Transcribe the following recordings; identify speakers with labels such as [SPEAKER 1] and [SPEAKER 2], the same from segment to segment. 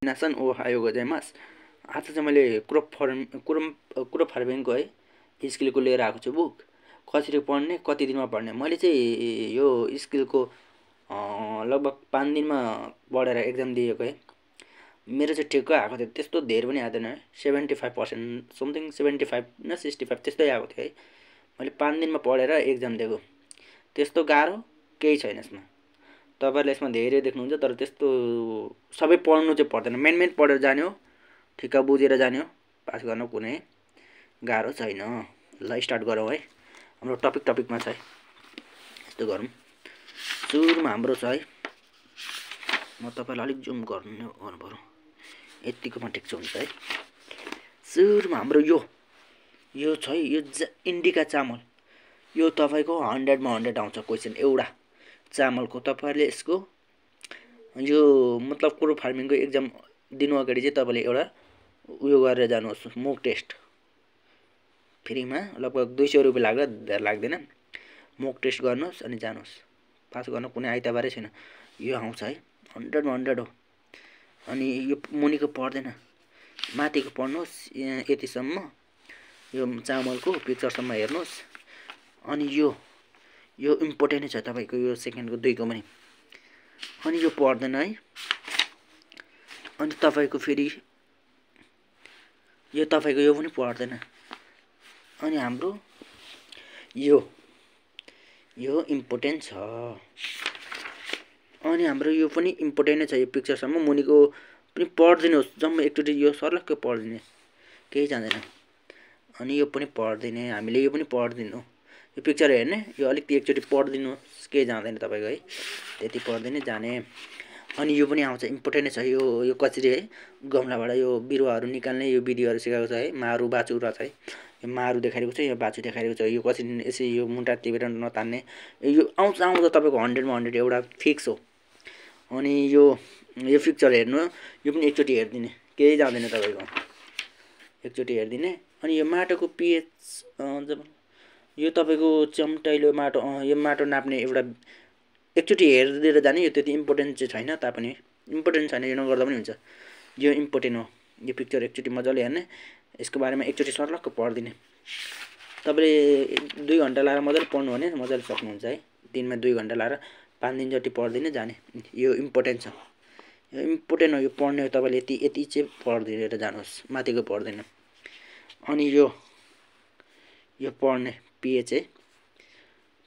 [SPEAKER 1] नासन Ohio गोजाइमास। आज चाहिँ मैले क्रप फार्मिङको है स्किलको लिएर आएको छु बुक। कसरी पढ्ने, कति दिनमा पढ्ने। मैले चाहिँ यो स्किलको लगभग 5 दिनमा पढेर एक्जाम दिएको है। मेरो चाहिँ ठिक्क आएको थियो, त्यस्तो धेरै पनि आउँदैन है। 75% समथिङ 75 न 65 त्यस्तै आएको थियो है। मैले 5 दिनमा पढेर एक्जाम दिएको। त्यस्तो गाह्रो केही छैन यसमा। तपाईहरुले यसमा धेरै देख्नुहुन्छ, तर त्यस्तो सबै पढ्नु चाहिँ पर्दैन। मेन पढेर जाने हो, ठिक्क बुझेर जाने हो, पास गर्न कुनै गाह्रो छैन। ल स्टार्ट गरौँ है। हाम्रो टपिकमा छ है। यस्तो गरौँ। सुरुमा हाम्रो छ है, म तपाईलाई अलिक जुम गर्नु पर्यो, यतिकोमा ठिक छ हुन्छ है। सुरुमा हाम्रो यो छ है, यो इन्डिका चामल। यो तपाईको 100 मा 100 आउँछ क्वेशन एउटा चामलको। तपाईहरुले यसको यो मतलब क्रप फार्मिङको एक्जाम दिनु अगाडि चाहिँ तपाईले एउटा उयो गरेर जानुहोस्, मोक टेस्ट फ्रीमा लगभग 200 रुपैयाँ लाग्छ, धेरै लाग्दैन। मोक टेस्ट गर्नुहोस् अनि जानुहोस्, पास गर्न कुनै आइतबारै छैन। यो आउँछ है, 100 मा 100 हो। अनि यो मुनिको पढ्दैन, माथिको पढ्नुहोस् यतिसम्म, यो चामलको पिक्चरसम्म हेर्नुहोस्। अनि यो इम्पोर्टेन्ट छ तपाईको यो सेकेन्डको 2 को पनि। अनि यो पढ्दैन है। अनि तपाईको फेरि यो तपाईको यो पनि पढ्दैन। अनि हाम्रो यो इम्पोर्टेन्ट छ। अनि हाम्रो यो पनि इम्पोर्टेन्ट नै छ। यो पिक्चरसम्म मुनिको पनि पढ्दिनुहोस्, जम्मा एकचोटि यो सर्लक्कै पढ्दिने, केही जान्दैन। अनि यो पनि पढ्दिने, हामीले यो पनि पढ्दिनु। यो पिक्चर हेर्ने, यो अलिकति एकचोटि पढ्दिनुहोस्, केही जान्दैन तपाईको है, त्यति पढ्दिने जाने। अनि यो पनि आउँछ, इम्पोर्टेन्ट छ। यो कसरी है गमलाबाट यो बिरुवाहरू निकाल्ने यो विधिहरू सिकाएको छ है। मारु बाचु र छ है, यो मारु देखाइएको छ, यो बाचु देखाइएको छ। यो कसरी यसरी यो मुन्टा टिपेर नतान्ने, यो आउँछ तपाईको 100 मा 100 एउटा फिक्स हो। अनि यो पिक्चर हेर्नु, यो पनि एकचोटि हेर्दिने, केही जान्दैन तपाईको, एकचोटि हेर्दिने। अनि यो माटोको पीएच जब यो तपाईको चम्टाइलो माटो, यो माटो नाप्ने एउटा एकचोटि हेर्दिएर जाने। यो त्यति इम्पोर्टेन्ट चाहिँ छैन, तापनि इम्पोर्टेन्ट छैन, यो नगर्दा पनि हुन्छ। यो इम्पोर्टेन्ट हो। यो पिक्चर एकचोटि मजाले हेर्ने, यसको बारेमा एकचोटि सर्लक्क पढ्दिने। तपाईले 2 घण्टा लाएर मजाले पढ्नु भने मजाले सक्नुहुन्छ है। दिनमा 2 घण्टा लाएर 5 दिन जति पढ्दिने जाने। यो इम्पोर्टेन्ट छ, यो इम्पोर्टेन्ट हो। यो पढ्ने हो तपाईले, यति चाहिँ पढ्दिएर जानुहोस्, माथिको पढ्दैन। अनि यो पढ्ने पीएच है,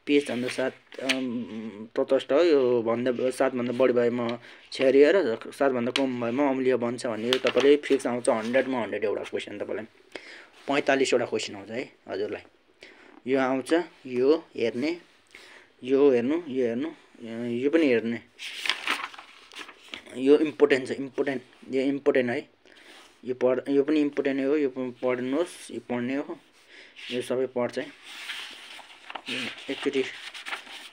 [SPEAKER 1] पीएच अनुसार 50 हो। यो भन्दा 7 भन्दा बढी भएमा क्षारीय र 7 भन्दा कम भएमा अम्लीय बन्छ भन्ने यो तपाईले फिक्स आउँछ। 100 मा 100 एउटा क्वेशन तपाईलाई 45 वटा क्वेशन आउँछ है हजुरलाई। यो आउँछ, यो हेर्ने, यो हेर्नु, यो हेर्नु, यो पनि हेर्ने। यो इम्पोर्टेन्ट छ, यो इम्पोर्टेन्ट है। यो पनि इम्पोर्टेन्ट हो। यो पढ्नुहोस्, यो पढ्ने हो। यो सबै पढ्छ है। एकचोटि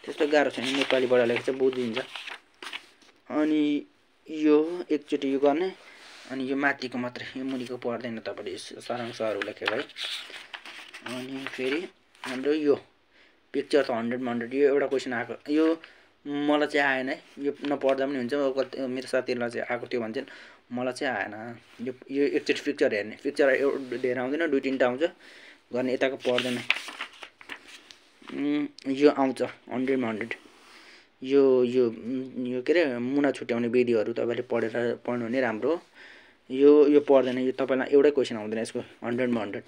[SPEAKER 1] त्यस्तो गाह्रो छैन, नेपालीबाट लेखेको छ, बुझिन्छ। अनि यो एकचोटि यो गर्ने। अनि यो माथिको मात्रै, यो मुनिको पढ्दैन तपाईले, सारांशहरू लेखेको है। अनि फेरि हाम्रो यो पिक्चर त 100 मा 100, यो एउटा क्वेशन आएको। यो मलाई चाहिँ आएन है, यो नपढ्दा पनि हुन्छ। मेरो साथीहरुलाई चाहिँ आएको थियो भन्छन्, मलाई चाहिँ आएन। यो एकचोटि पिक्चर हेर्ने, पिक्चर धेरै आउँदैन, 2-3 टा आउँछ गर्ने, यताको पढ्दैन। यो आउँछ 100 मा 100। यो के रे मुना छुट्याउने विधिहरू तपाईले पढ्नु भने राम्रो हो। यो पढ्दैन, यो तपाईलाई एउटै क्वेशन आउँदैन यसको 100 मा 100।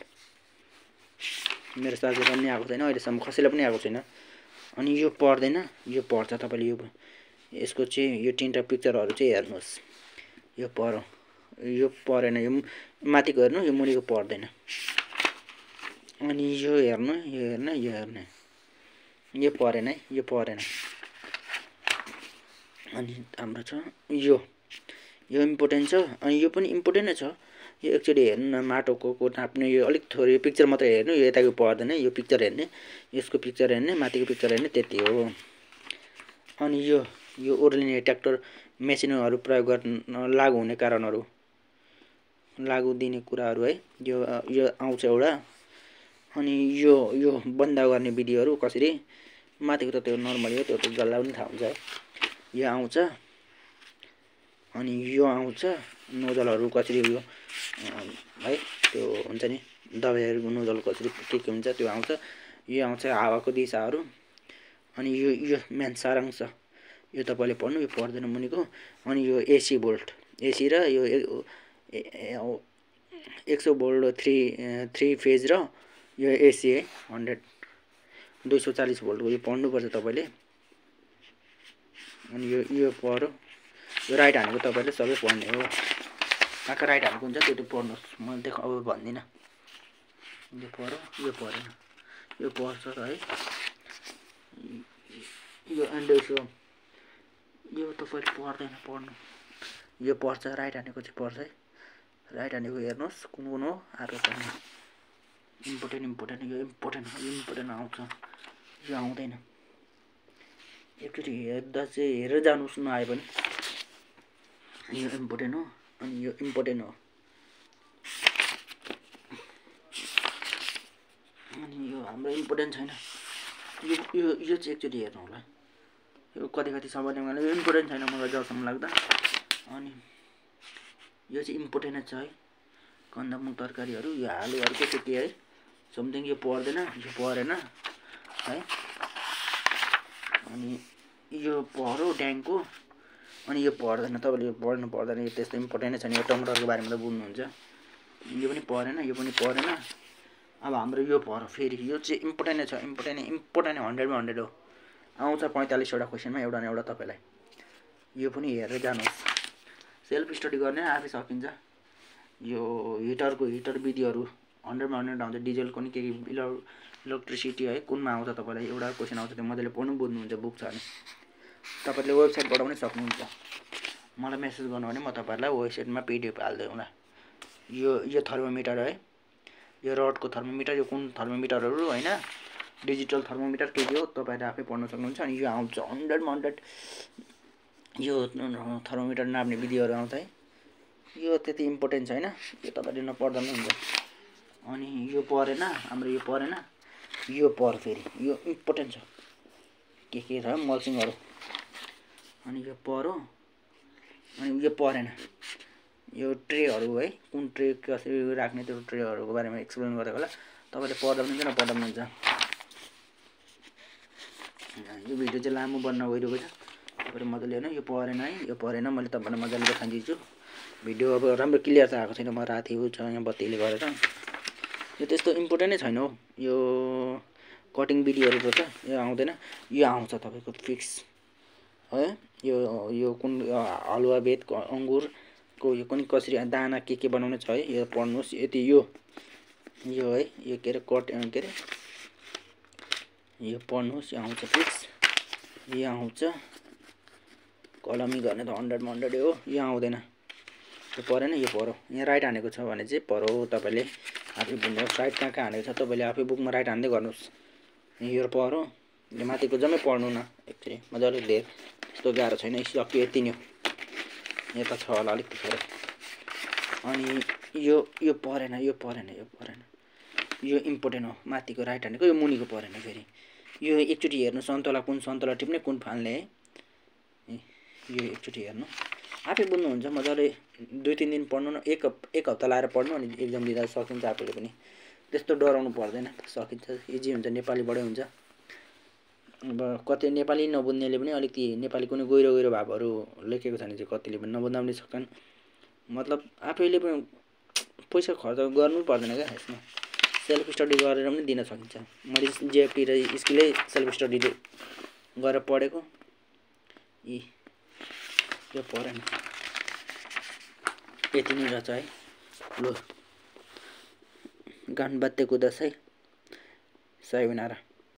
[SPEAKER 1] मेरो साथीहरुलाई पनि आएको छैन, अहिलेसम्म कसैलाई पनि आएको छैन। अनि यो पढ्दैन, यो पढ्छ तपाईले। यसको चाहिँ यो 3 टा पिक्चरहरू चाहिँ हेर्नुहोस्। यो पढ्नु, यो पढेन, यो माथिको हेर्नु, यो मुनिको पढ्दैन। अनि यो हेर्नु, यो हेर्ने, यो हेर्ने, यो पढेन है, यो पढेन। अनि हाम्रो छ यो इम्पोर्टेन्ट छ। अनि यो पनि इम्पोर्टेन्ट नै छ। यो एकचोटि हेर्नु न, माटोको नाप्ने, यो अलिक थोरै पिक्चर मात्रै हेर्नु, यो यताको पढ्दैन। यो पिक्चर हेर्ने, यसको पिक्चर हेर्ने, माथिको पिक्चर हेर्ने, त्यति हो। अनि यो ओर्लिने ट्र्याक्टर मेसिनहरू प्रयोग गर्न लागु हुने कारणहरू, लागु दिने कुराहरू है, यो आउँछ एउटा। अनि यो बन्द गर्ने विधिहरू कसरी, माथिको त त्यो नर्मली हो, त्यो त जल्लाई पनि थाहा हुन्छ है। यो आउँछ। अनि यो आउँछ। नोजलहरू कसरी उयो है त्यो हुन्छ नि दबाईहरूको नोजल कसरी के हुन्छ त्यो आउँछ। यो आउँछ हावाको दिशाहरू। अनि यो मेन सारांश यो तपाईँले पढ्नु, यो पढ्दैन मुनिको। अनि यो एसी भोल्ट, एसी र यो 100 भोल्ट 3 फेज र यो एसी है 240 भोल्टको यो पढ्नुपर्छ तपाईँले। अनि यो पढ्यो। यो राइट ह्यान्डको तपाईँले सबै पढ्ने हो। कहाँ राइट ह्यान्डको हुन्छ त्यो पढ्नुहोस्, म अब भन्दिनँ। यो पढ्यो, यो पढेन, यो पढ्छ है। यो एन्डोसोम यो तपाईँले पढ्दैन, पढ्नु। यो पढ्छ, राइट ह्यान्डको चाहिँ पढ्छ है। राइट ह्यान्डको हेर्नुहोस् कुन कुन हो आफै पढ्नु। इम्पोर्टेन्ट यो इम्पोर्टेन्ट आउँछ, यो आउँदैन। एकचोटि हेर्दा चाहिँ हेरेर जानुहोस् नआए पनि। यो इम्पोर्टेन्ट हो। अनि यो इम्पोर्टेन्ट हो। अनि यो हाम्रो इम्पोर्टेन्ट छैन। यो चाहिँ एकचोटि हेर्नु होला। यो कति सम्बन्धमा यो इम्पोर्टेन्ट छैन मलाई जसम्म लाग्दा। अनि यो चाहिँ इम्पोर्टेन्ट छ है। कन्दमूल तरकारीहरू, यो आलुहरूको खेती है समथिङ। यो पढ्दैन, यो पढेन है। अनि यो पढ्यो ड्याङको। अनि यो पढ्दैन, तपाईँले यो पढ्नु पर्दैन, यो त्यस्तो इम्पोर्टेन्टै छैन। यो टमाटरको बारेमा त बुझ्नुहुन्छ। यो पनि पढेन, यो पनि पढेन। अब हाम्रो यो पढ्यो फेरि, यो चाहिँ इम्पोर्टेन्टै छ। इम्पोर्टेन्ट 100मा 100 हो। आउँछ 45वटा क्वेसनमा एउटा न एउटा तपाईँलाई। यो पनि हेरेर जानुहोस्। सेल्फ स्टडी गर्ने आफै सकिन्छ। यो हिटर विधिहरू 100मा 100 आउँछ। डिजलको नि के इलेक्ट्रिसिटी है कुनमा आउँछ तपाईँलाई एउटा क्वेसन आउँछ। त्यो मजाले पढ्नु बुझ्नुहुन्छ बुक छ भने तपाईँले वेबसाइटबाट पनि सक्नुहुन्छ। मलाई मेसेज गर्नु भने म तपाईँहरूलाई वेबसाइटमा पिडिएफ हाल्दै होला। यो थर्मोमिटर है, यो रडको थर्मोमिटर, यो कुन थर्मोमिटरहरू होइन, डिजिटल थर्मोमिटर के हो तपाईँले आफै पढ्न सक्नुहुन्छ। अनि यो आउँछ 100मा 100 यो थर्मोमिटर नाप्ने विधिहरू आउँछ है। यो त्यति इम्पोर्टेन्ट छैन, यो तपाईँले नपढ्दा पनि हुन्छ। अनि यो पढेन हाम्रो, यो पढेन, यो पढ फेरि, यो इम्पोर्टेन्ट छ। के छ मल्चिङहरू। अनि यो पढ्यो। अनि यो पढेन, यो ट्रेहरू है कुन ट्रे कसरी राख्ने त्यो ट्रेहरूको बारेमा एक्सप्लेन गरेको होला। तपाईँले पढ्दा पनि हुन्छ नपढ्दा पनि हुन्छ। यो भिडियो चाहिँ लामो बन्न गइरहेको छ, तपाईँले मजाले हेर्नु। यो पढेन है, यो पढेन, मैले तपाईँलाई मजाले देखाइदिन्छु। भिडियो अब राम्रो क्लियर त आएको छैन, म राति छ यहाँ बत्तीले गरेर। यो त्यस्तो इम्पोर्टेन्टै छैन हो। यो कटिङ विधिहरू छ, यो आउँदैन। यो आउँछ तपाईँको फिक्स है। यो कुन हलुवा बेत अङ्गुरको यो पनि कसरी दाना के बनाउने छ है, यो पढ्नुहोस्। यति यो है यो के अरे यो पढ्नुहोस्। यो आउँछ फिक्स। यो आउँछ कलमी गर्ने त 100मा 100 हो। यो आउँदैन, यो पढेन, यो पढ्यो। यहाँ राइट हानेको छ भने चाहिँ पढ्यो तपाईँले आफै बुझ्नुहोस्। राइट कहाँ हानेको छ तपाईँले आफै बुकमा राइट हान्दै गर्नुहोस्। यो पढ्यो, यो माथिको जम्मै पढ्नु न एकचोटि मजाले धेर, त्यस्तो गाह्रो छैन। सक्यो, यति नै हो। यता छ होला अलिक थोरै। अनि यो पढेन, यो इम्पोर्टेन्ट हो। माथिको राइट हानेको, यो मुनिको पढेन फेरि। यो एकचोटि हेर्नु, सन्तोला कुन सन्तोला टिप्ने कुन फाल्ने है। यो एकचोटि हेर्नु, आफै बुझ्नुहुन्छ मजाले। 2-3 दिन पढ्नु न, एक हप्ता लाएर पढ्नु। अनि एक्जाम दिँदा सकिन्छ आफूले पनि, त्यस्तो डराउनु पर्दैन, सकिन्छ। इजी हुन्छ, नेपालीबाटै हुन्छ। अब कति नेपाली नबुझ्नेले पनि अलिकति नेपाली कुनै गहिरो भावहरू लेखेको छ भने चाहिँ कतिले पनि नबुझ्न पनि सक्छन्। मतलब आफैले पनि पैसा खर्च गर्नु पर्दैन क्या यसमा। सेल्फ स्टडी गरेर पनि दिन सकिन्छ। मैले जेएफटी र स्किलै सेल्फ स्टडी गरेर पढेको। यो पढेन, यति नै रहेछ है। ल गान बाध्य कुदस है, सायोनारा।